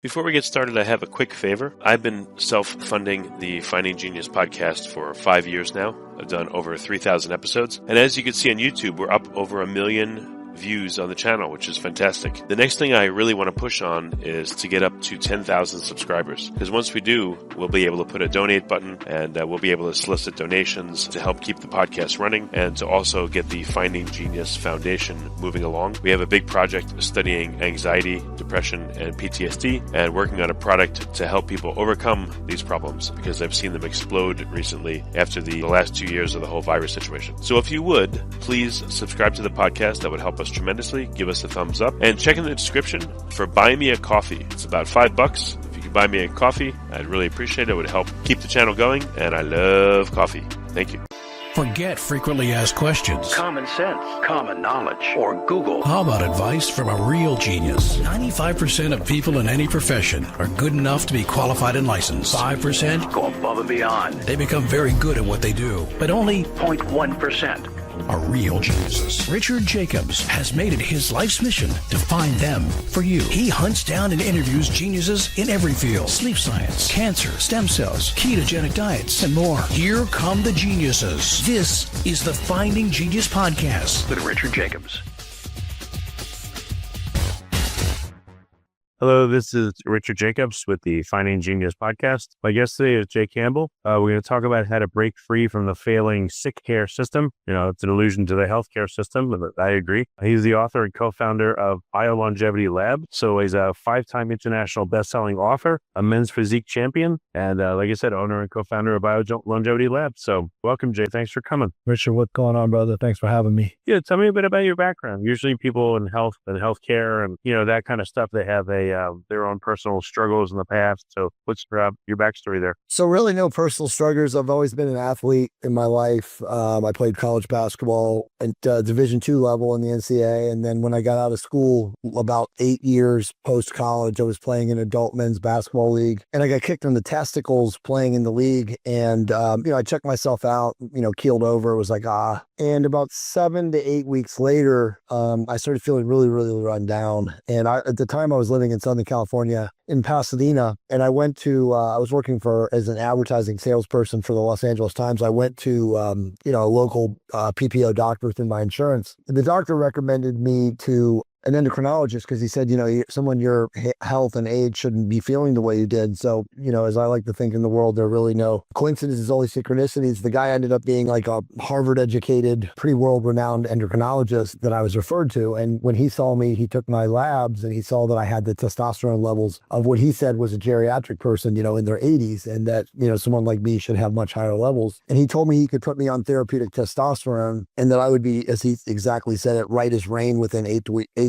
Before we get started, I have a quick favor. I've been self-funding the Finding Genius podcast for 5 years now. I've done over 3,000 episodes. And as you can see on YouTube, we're up over 1 million views on the channel, which is fantastic. The next thing I really want to push on is to get up to 10,000 subscribers. Because once we do, we'll be able to put a donate button and we'll be able to solicit donations to help keep the podcast running and to also get the Finding Genius Foundation moving along. We have a big project studying anxiety, depression, and PTSD and working on a product to help people overcome these problems because I've seen them explode recently after the last 2 years of the whole virus situation. So if you would, please subscribe to the podcast. That would help us tremendously. Give us a thumbs up and check in the description for Buy Me a Coffee. It's about $5. If you could buy me a coffee, I'd really appreciate it. It would help keep the channel going, and I love coffee. Thank you. Forget frequently asked questions, common sense, common knowledge, or Google. How about advice from a real genius? 95% of people in any profession are good enough to be qualified and licensed. 5% go above and beyond. They become very good at what they do, but only 0.1% are real geniuses. Richard Jacobs has made it his life's mission to find them for you. He hunts down and interviews geniuses in every field: sleep science, cancer, stem cells, ketogenic diets, and more. Here come the geniuses. This is the Finding Genius Podcast with Richard Jacobs. Hello, this is Richard Jacobs with the Finding Genius podcast. My guest today is Jay Campbell. We're going to talk about how to break free from the failing sick care system. You know, it's an illusion to the healthcare system, but I agree. He's the author and co-founder of BioLongevity Lab. So he's a 5-time international best-selling author, a men's physique champion, and like I said, owner and co-founder of BioLongevity Lab. So welcome, Jay. Thanks for coming. Richard, what's going on, brother? Thanks for having me. Yeah, tell me a bit about your background. Usually people in health and healthcare and, you know, that kind of stuff, they have their own personal struggles in the past. So what's your backstory there? So really no personal struggles. I've always been an athlete in my life. I played college basketball at Division II level in the NCAA. And then when I got out of school, about 8 years post-college, I was playing in adult men's basketball league. And I got kicked in the testicles playing in the league. And, I checked myself out, keeled over. It was like, And about 7 to 8 weeks later, I started feeling really, really run down. And at the time I was living in Southern California in Pasadena, and I went to, I was working as an advertising salesperson for the Los Angeles Times. I went to, a local PPO doctor within my insurance. And the doctor recommended me to an endocrinologist because he said, someone your health and age shouldn't be feeling the way you did. So, as I like to think in the world, there are really no coincidences, only synchronicities. The guy ended up being like a Harvard-educated, pretty world-renowned endocrinologist that I was referred to. And when he saw me, he took my labs and he saw that I had the testosterone levels of what he said was a geriatric person, in their 80s, and that, someone like me should have much higher levels. And he told me he could put me on therapeutic testosterone and that I would be, as he exactly said it, right as rain within 8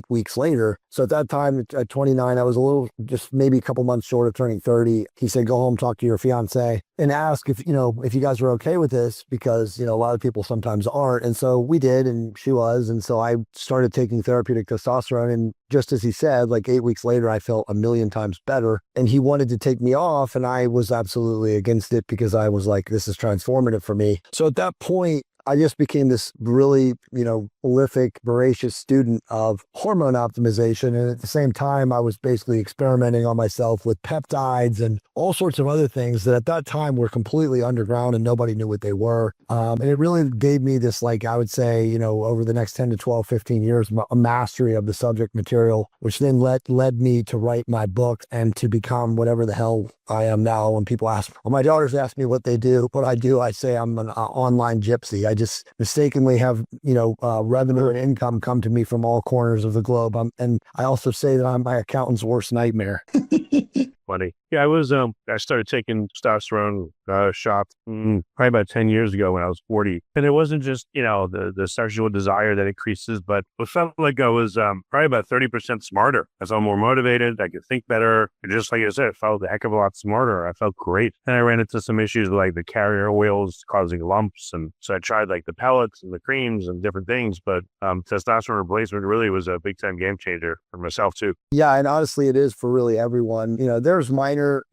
weeks later. So at that time, at 29, I was just maybe a couple months short of turning 30. He said, go home, talk to your fiance and ask if you guys are okay with this, because, a lot of people sometimes aren't. And so we did, and she was. And so I started taking therapeutic testosterone. And just as he said, like 8 weeks later, I felt 1,000,000 times better. And he wanted to take me off. And I was absolutely against it because I was like, this is transformative for me. So at that point, I just became this really, prolific, voracious student of hormone optimization. And at the same time, I was basically experimenting on myself with peptides and all sorts of other things that at that time were completely underground and nobody knew what they were. And it really gave me this, I would say, over the next 10 to 12, 15 years, a mastery of the subject material, which then led me to write my book and to become whatever the hell I am now. When people ask, my daughters ask me what I do, I say I'm an online gypsy. I just mistakenly have, revenue and income come to me from all corners of the globe. And I also say that I'm my accountant's worst nightmare. Funny. Yeah, I started taking testosterone shots probably about 10 years ago when I was 40. And it wasn't just, the sexual desire that increases, but it felt like I was probably about 30% smarter. I felt more motivated. I could think better. And just like I said, I felt a heck of a lot smarter. I felt great. And I ran into some issues like the carrier oils causing lumps. And so I tried like the pellets and the creams and different things. But testosterone replacement really was a big time game changer for myself too. Yeah. And honestly, it is for really everyone. There there's minor,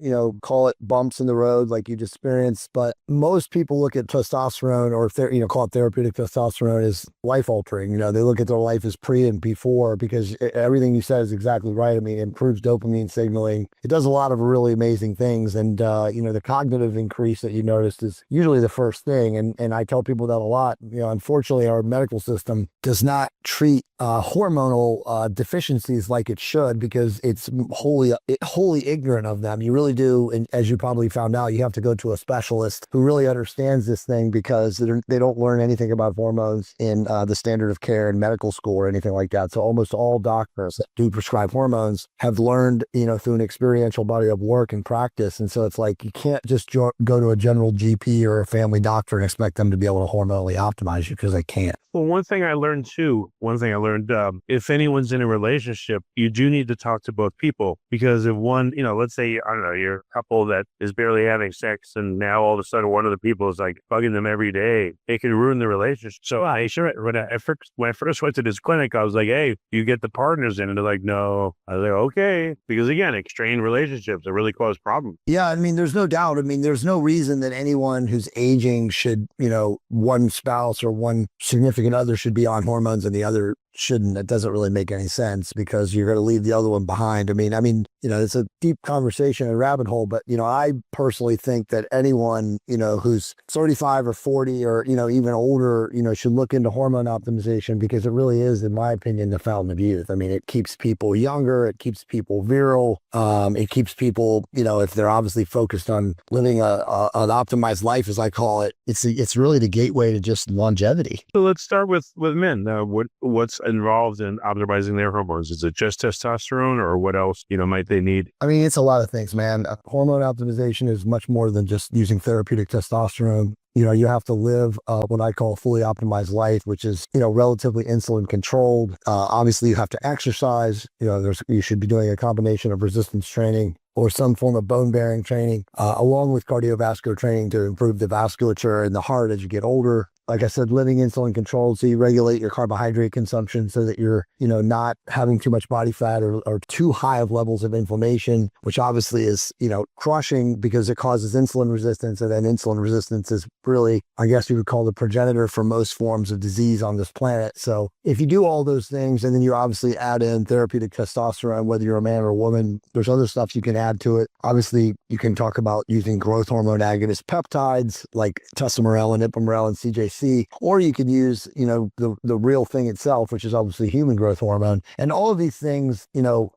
call it bumps in the road like you'd experience, but most people look at testosterone or, call it therapeutic testosterone as life altering. They look at their life as pre and before because everything you said is exactly right. I mean, it improves dopamine signaling. It does a lot of really amazing things. And, the cognitive increase that you noticed is usually the first thing. And I tell people that a lot. Unfortunately, our medical system does not treat hormonal deficiencies like it should because it's wholly ignorant of them. You really do. And as you probably found out, you have to go to a specialist who really understands this thing because they don't learn anything about hormones in the standard of care in medical school or anything like that. So almost all doctors that do prescribe hormones have learned, through an experiential body of work and practice. And so it's like, you can't just go to a general GP or a family doctor and expect them to be able to hormonally optimize you because they can't. Well, one thing I learned, if anyone's in a relationship, you do need to talk to both people because if one, let's say, I don't know, you're a couple that is barely having sex and now all of a sudden one of the people is like bugging them every day, it can ruin the relationship. So when I first went to this clinic, I was like, hey, you get the partners in, and they're like, no. I was like, okay, because again, strained relationships that really cause problems. Yeah, I mean, there's no doubt. I mean, there's no reason that anyone who's aging should, one spouse or one significant other should be on hormones and the other shouldn't. That doesn't really make any sense because you're going to leave the other one behind. I mean, it's a deep conversation and rabbit hole, but, I personally think that anyone, who's 35 or 40 or, even older, should look into hormone optimization because it really is, in my opinion, the fountain of youth. I mean, it keeps people younger. It keeps people virile. It keeps people, if they're obviously focused on living an optimized life, as I call it, it's really the gateway to just longevity. So let's start with men. What's involved in optimizing their hormones? Is it just testosterone or what else, might they need? I mean, it's a lot of things, man. Hormone optimization is much more than just using therapeutic testosterone. You have to live what I call a fully optimized life, which is, relatively insulin controlled. Obviously, you have to exercise. You should be doing a combination of resistance training or some form of bone bearing training, along with cardiovascular training to improve the vasculature in the heart as you get older. Like I said, living insulin controlled, so you regulate your carbohydrate consumption so that you're, not having too much body fat or too high of levels of inflammation, which obviously is, crushing because it causes insulin resistance. And then insulin resistance is really, I guess you would call the progenitor for most forms of disease on this planet. So if you do all those things and then you obviously add in therapeutic testosterone, whether you're a man or a woman, there's other stuff you can add to it. Obviously, you can talk about using growth hormone agonist peptides like testosterone, ipamorel, and CJC, or you could use, the real thing itself, which is obviously human growth hormone. And all of these things,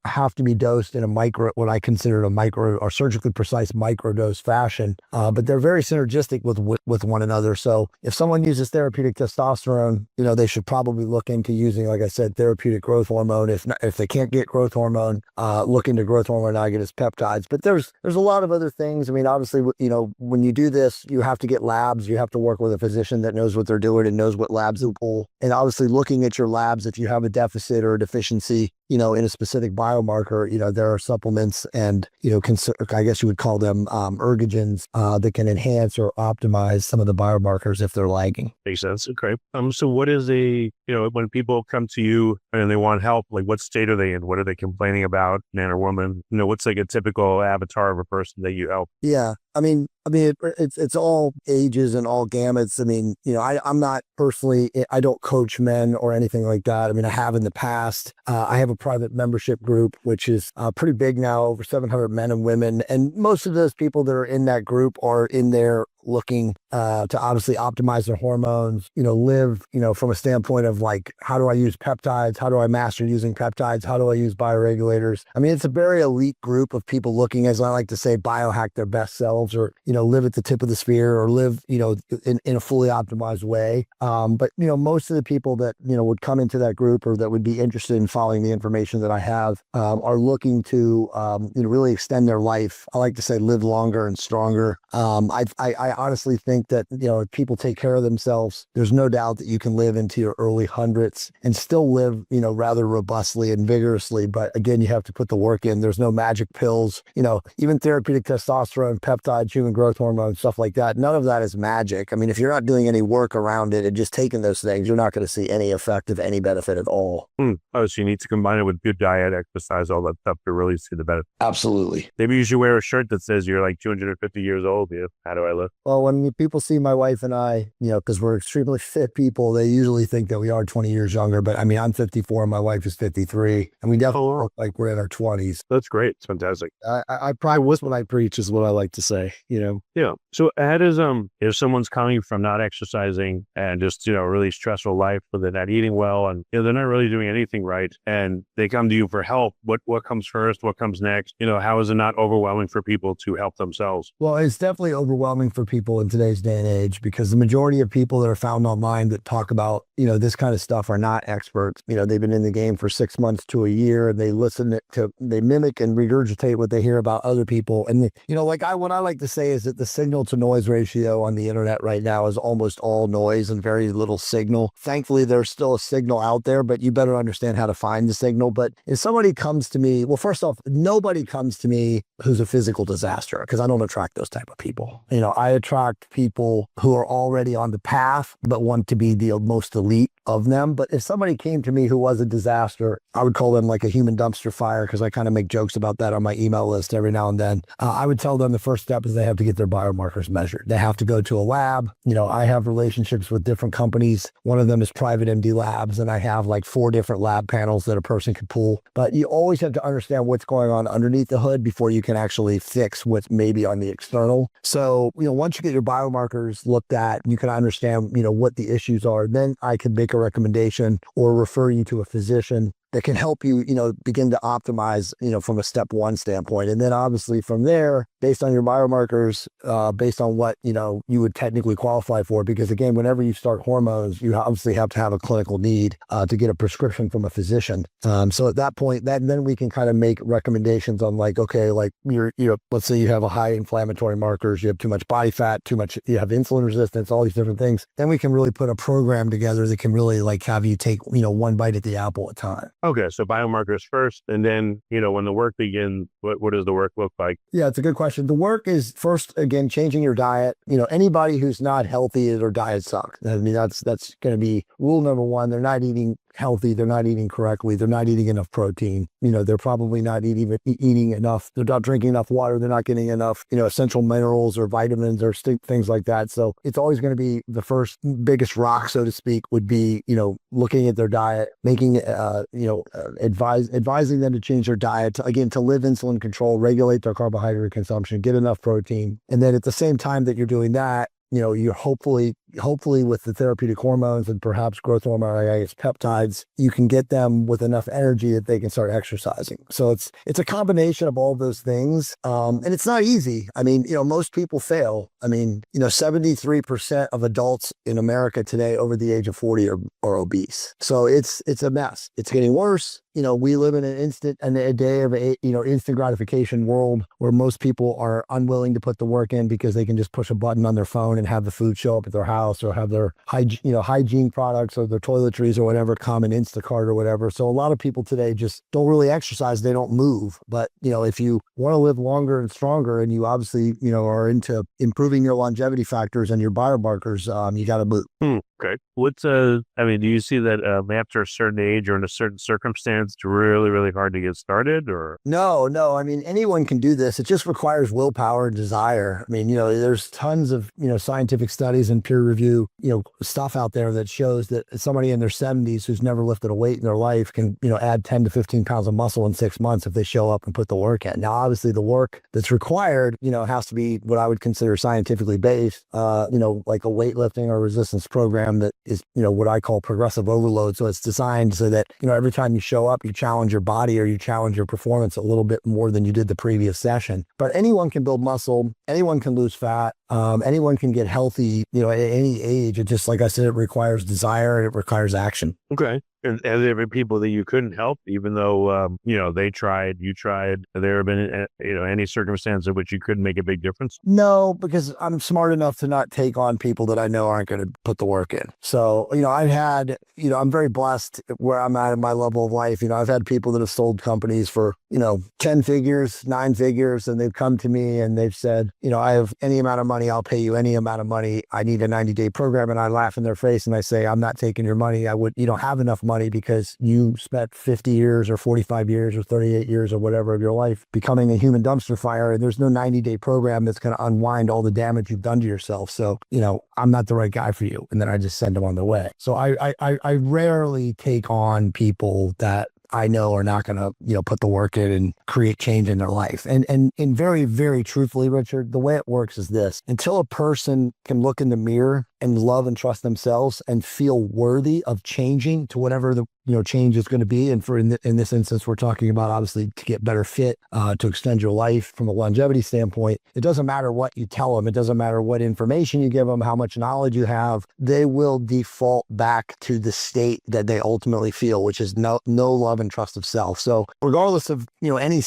have to be dosed in what I consider a micro or surgically precise microdose fashion. But they're very synergistic with one another. So if someone uses therapeutic testosterone, they should probably look into using, like I said, therapeutic growth hormone. If they can't get growth hormone, look into growth hormone agonist peptides. But there's a lot of other things. I mean, obviously, when you do this, you have to get labs. You have to work with a physician that knows what they're doing and knows what labs to pull. And obviously, looking at your labs, if you have a deficit or a deficiency, in a specific biomarker, there are supplements and, I guess you would call them ergogens that can enhance or optimize some of the biomarkers if they're lagging. Makes sense. Okay. So what is when people come to you and they want help, like what state are they in? What are they complaining about, man or woman? What's like a typical avatar of a person that you help? Yeah. I mean, it's all ages and all gamuts. I mean, I'm not personally, I don't coach men or anything like that. I mean, I have in the past. I have a private membership group, which is pretty big now, over 700 men and women. And most of those people that are in that group are in there looking to obviously optimize their hormones, live, from a standpoint of like, how do I use peptides? How do I master using peptides? How do I use bioregulators? I mean, it's a very elite group of people looking, as I like to say, biohack their best selves or, live at the tip of the spear or live, in a fully optimized way. But, most of the people that, would come into that group or that would be interested in following the information that I have are looking to, really extend their life. I like to say live longer and stronger. I I honestly think that, if people take care of themselves, there's no doubt that you can live into your early hundreds and still live, rather robustly and vigorously. But again, you have to put the work in. There's no magic pills, even therapeutic testosterone, peptides, human growth hormone, stuff like that. None of that is magic. I mean, if you're not doing any work around it and just taking those things, you're not going to see any effect of any benefit at all. Oh, so you need to combine it with good diet, exercise, all that stuff to really see the benefit. Absolutely. Maybe you should wear a shirt that says you're like 250 years old. How do I look? Well, when people see my wife and I, because we're extremely fit people, they usually think that we are 20 years younger. But I mean, I'm 54 and my wife is 53, and we definitely look like we're in our 20s. That's great. It's fantastic. I probably was what I preach is what I like to say, Yeah. So how does, if someone's coming from not exercising and just, really stressful life, but they're not eating well and they're not really doing anything right, and they come to you for help, what comes first? What comes next? How is it not overwhelming for people to help themselves? Well, it's definitely overwhelming for people in today's day and age, because the majority of people that are found online that talk about, this kind of stuff are not experts. They've been in the game for 6 months to a year, and they they mimic and regurgitate what they hear about other people. And, what I like to say is that the signal to noise ratio on the internet right now is almost all noise and very little signal. Thankfully, there's still a signal out there, but you better understand how to find the signal. But if somebody comes to me, well, first off, nobody comes to me who's a physical disaster, because I don't attract those type of people. I attract people who are already on the path, but want to be the most elite of them. But if somebody came to me who was a disaster, I would call them like a human dumpster fire, because I kind of make jokes about that on my email list every now and then. I would tell them the first step is they have to get their biomarkers measured. They have to go to a lab. I have relationships with different companies. One of them is Private MD Labs, and I have like 4 different lab panels that a person can pull. But you always have to understand what's going on underneath the hood before you can actually fix what's maybe on the external. So, once you get your biomarkers looked at, you can understand, what the issues are. Then I can make a recommendation or refer you to a physician that can help you, begin to optimize, from a step 1 standpoint. And then obviously from there, based on your biomarkers, based on what, you would technically qualify for, because again, whenever you start hormones, you obviously have to have a clinical need to get a prescription from a physician. So at that point, then we can kind of make recommendations on like, okay, like let's say you have a high inflammatory markers, you have too much body fat, you have insulin resistance, all these different things. Then we can really put a program together that can really like have you take, one bite at the apple at a time. Okay, so biomarkers first, and then, when the work begins, what does the work look like? Yeah, it's a good question. The work is first, again, changing your diet. Anybody who's not healthy, their diet sucks. I mean, that's going to be rule number 1. They're not eating healthy. They're not eating correctly. They're not eating enough protein. They're probably not eating enough. They're not drinking enough water. They're not getting enough, essential minerals or vitamins or things like that. So it's always going to be the first biggest rock, so to speak, would be, looking at their diet, making, advising them to change their diet, to live insulin control, regulate their carbohydrate consumption, get enough protein. And then at the same time that you're doing that, you're hopefully with the therapeutic hormones and perhaps growth hormone, peptides, you can get them with enough energy that they can start exercising. So it's a combination of all those things. And it's not easy. I mean, most people fail. I mean, 73% of adults in America today over the age of 40 are obese. So it's a mess. It's getting worse. We live in a day of instant gratification world where most people are unwilling to put the work in because they can just push a button on their phone and have the food show up at their house, or have their hygiene products or their toiletries or whatever come in Instacart or whatever. So a lot of people today just don't really exercise. They don't move. But, if you want to live longer and stronger, and you obviously, are into improving your longevity factors and your biomarkers, you got to move. Okay. Do you see that after a certain age or in a certain circumstance, it's really, really hard to get started, or? No. I mean, anyone can do this. It just requires willpower and desire. I mean, there's tons of, scientific studies and peer review, stuff out there that shows that somebody in their 70s who's never lifted a weight in their life can, add 10 to 15 pounds of muscle in 6 months if they show up and put the work in. Now, obviously the work that's required, has to be what I would consider scientifically based, like a weightlifting or resistance program that is, what I call progressive overload. So it's designed so that, every time you show up, you challenge your body or you challenge your performance a little bit more than you did the previous session. But anyone can build muscle. Anyone can lose fat. Anyone can get healthy, at any age. It just, like I said, it requires desire and it requires action. Okay. And have there been people that you couldn't help, even though, they tried, you tried? Have there been, any circumstance in which you couldn't make a big difference? No, because I'm smart enough to not take on people that I know aren't going to put the work in. So, I've had, I'm very blessed where I'm at in my level of life. I've had people that have sold companies for, 10 figures, 9 figures, and they've come to me and they've said, I have any amount of money, I'll pay you any amount of money. I need a 90-day program. And I laugh in their face and I say, I'm not taking your money. You don't have enough money because you spent 50 years or 45 years or 38 years or whatever of your life becoming a human dumpster fire. And there's no 90-day program that's going to unwind all the damage you've done to yourself. So, I'm not the right guy for you. And then I just send them on their way. So I rarely take on people that I know are not going to, put the work in and create change in their life. And very, very truthfully, Richard, the way it works is this: until a person can look in the mirror and love and trust themselves and feel worthy of changing to whatever the change is going to be. And in this instance, we're talking about obviously to get better fit, to extend your life from a longevity standpoint. It doesn't matter what you tell them. It doesn't matter what information you give them, how much knowledge you have. They will default back to the state that they ultimately feel, which is no love and trust of self. So regardless of, any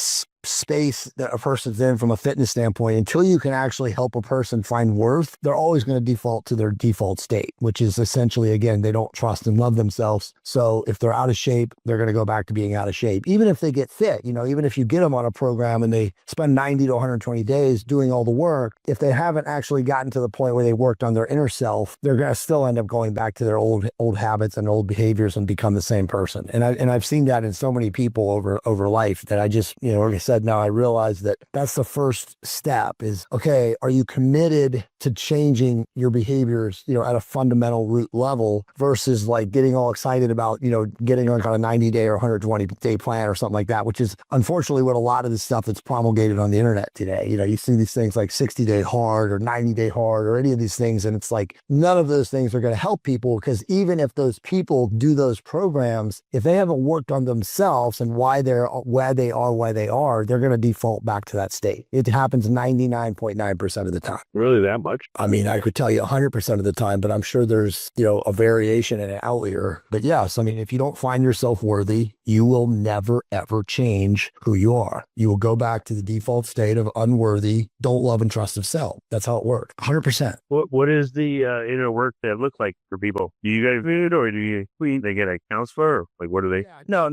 space that a person's in from a fitness standpoint, until you can actually help a person find worth, they're always going to default to their default state, which is essentially, again, they don't trust and love themselves. So if they're out of shape, they're going to go back to being out of shape. Even if they get fit, even if you get them on a program and they spend 90 to 120 days doing all the work, if they haven't actually gotten to the point where they worked on their inner self, they're going to still end up going back to their old habits and old behaviors and become the same person. And I've seen that in so many people over life that I just, like I said, now I realize that that's the first step is, okay, are you committed to changing your behaviors, at a fundamental root level versus like getting all excited about, getting on kind of 90-day or 120-day plan or something like that, which is unfortunately what a lot of the stuff that's promulgated on the internet today. You see these things like 60-day hard or 90-day hard or any of these things. And it's like, none of those things are going to help people, because even if those people do those programs, if they haven't worked on themselves and why they are, they're going to default back to that state. It happens 99.9% of the time. Really that much? I mean, I could tell you 100% of the time, but I'm sure there's, a variation and an outlier. But yes, I mean, if you don't find yourself worthy, you will never, ever change who you are. You will go back to the default state of unworthy, don't love and trust of self. That's how it works. 100%. What is the inner work that look like for people? Do you guys do it, or they get a counselor? Or like, what do they? No.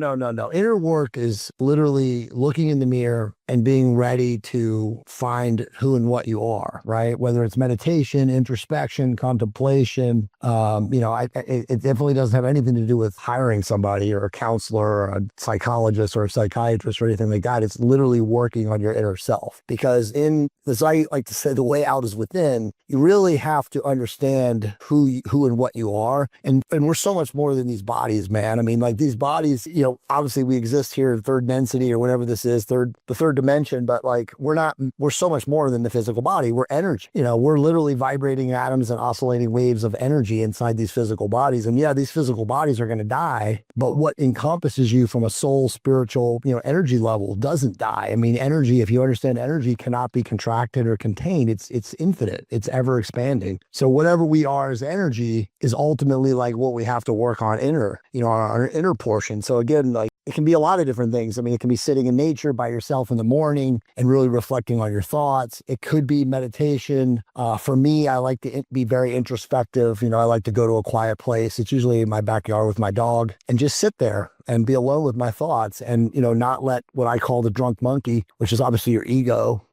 Inner work is literally looking in the mirror and being ready to find who and what you are, right? Whether it's meditation, introspection, contemplation, it definitely doesn't have anything to do with hiring somebody or a counselor or a psychologist or a psychiatrist or anything like that. It's literally working on your inner self, because as I like to say, the way out is within. You really have to understand who and what you are. And we're so much more than these bodies, man. I mean, like these bodies, obviously we exist here in third density or whatever this is, the third dimension, but like we're so much more than the physical body. We're energy. We're literally vibrating atoms and oscillating waves of energy inside these physical bodies. And yeah, these physical bodies are going to die, but what encompasses you from a soul, spiritual, energy level doesn't die. I mean, energy, if you understand, energy cannot be contracted or contained. It's infinite. It's ever expanding. So whatever we are as energy is ultimately like what we have to work on our inner portion. So again, like it can be a lot of different things. I mean, it can be sitting in nature by yourself in the morning and really reflecting on your thoughts. It could be meditation. For me, I like to be very introspective. I like to go to a quiet place. It's usually in my backyard with my dog and just sit there and be alone with my thoughts and, not let what I call the drunk monkey, which is obviously your ego,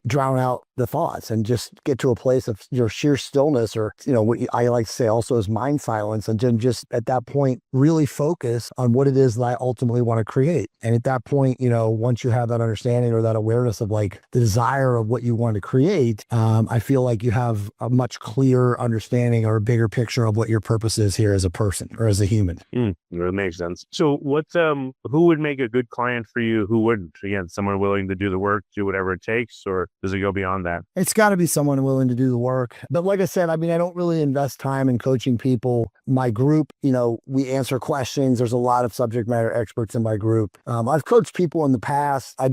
drown out the thoughts, and just get to a place of sheer stillness, or, what I like to say also is mind silence. And then just at that point, really focus on what it is that I ultimately want to create. And at that point, once you have that understanding or that awareness of like the desire of what you want to create, I feel like you have a much clearer understanding or a bigger picture of what your purpose is here as a person or as a human. That makes sense. So who would make a good client for you? Who wouldn't? Again, someone willing to do the work, do whatever it takes, or does it go beyond that? It's got to be someone willing to do the work. But like I said, I mean, I don't really invest time in coaching people. My group, we answer questions. There's a lot of subject matter experts in my group. I've coached people in the past. I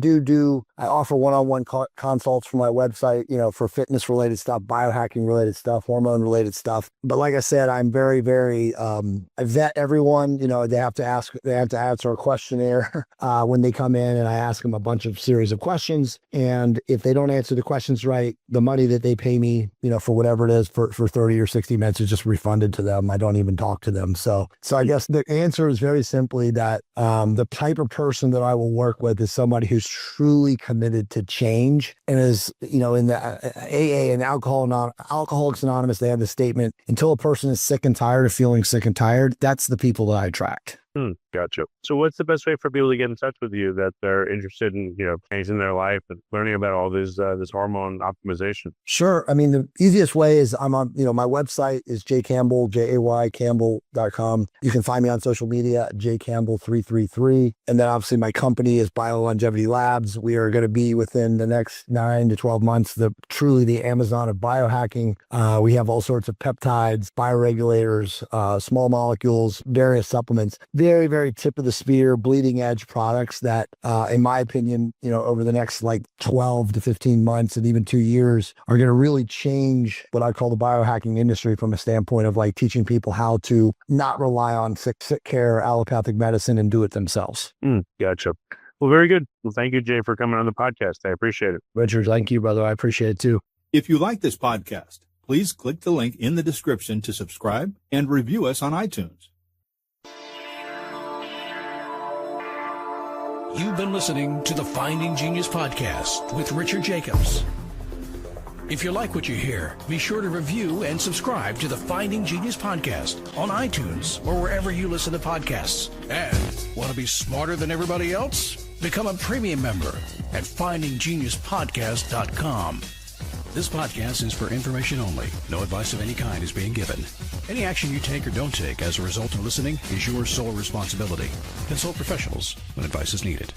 offer one-on-one consults for my website, for fitness related stuff, biohacking related stuff, hormone related stuff. But like I said, I'm very, very, I vet everyone. They have to answer a questionnaire when they come in, and I ask them a series of questions. And if they don't answer the questions right, the money that they pay me, for whatever it is for 30 or 60 minutes is just refunded to them. I don't even talk to them. So I guess the answer is very simply that the type of person that I will work with is somebody who's truly committed to change, and is, in the AA and Alcoholics Anonymous, they have the statement, until a person is sick and tired of feeling sick and tired, that's the people that I attract. Gotcha. So what's the best way for people to get in touch with you that they're interested in, changing their life and learning about all this hormone optimization? Sure. I mean, the easiest way is I'm on, my website is jcampbell, Campbell.com. You can find me on social media at jcampbell333. And then obviously my company is BioLongevity Labs. We are going to be within the next 9 to 12 months, truly the Amazon of biohacking. We have all sorts of peptides, bioregulators, small molecules, various supplements, very, very tip of the spear, bleeding edge products that, in my opinion, over the next 12 to 15 months and even 2 years are going to really change what I call the biohacking industry from a standpoint of teaching people how to not rely on sick care, allopathic medicine, and do it themselves. Gotcha. Well, very good. Well, thank you, Jay, for coming on the podcast. I appreciate it. Richard, thank you, brother. I appreciate it too. If you like this podcast, please click the link in the description to subscribe and review us on iTunes. You've been listening to the Finding Genius podcast with Richard Jacobs. If you like what you hear, be sure to review and subscribe to the Finding Genius podcast on iTunes or wherever you listen to podcasts. And want to be smarter than everybody else? Become a premium member at findinggeniuspodcast.com. This podcast is for information only. No advice of any kind is being given. Any action you take or don't take as a result of listening is your sole responsibility. Consult professionals when advice is needed.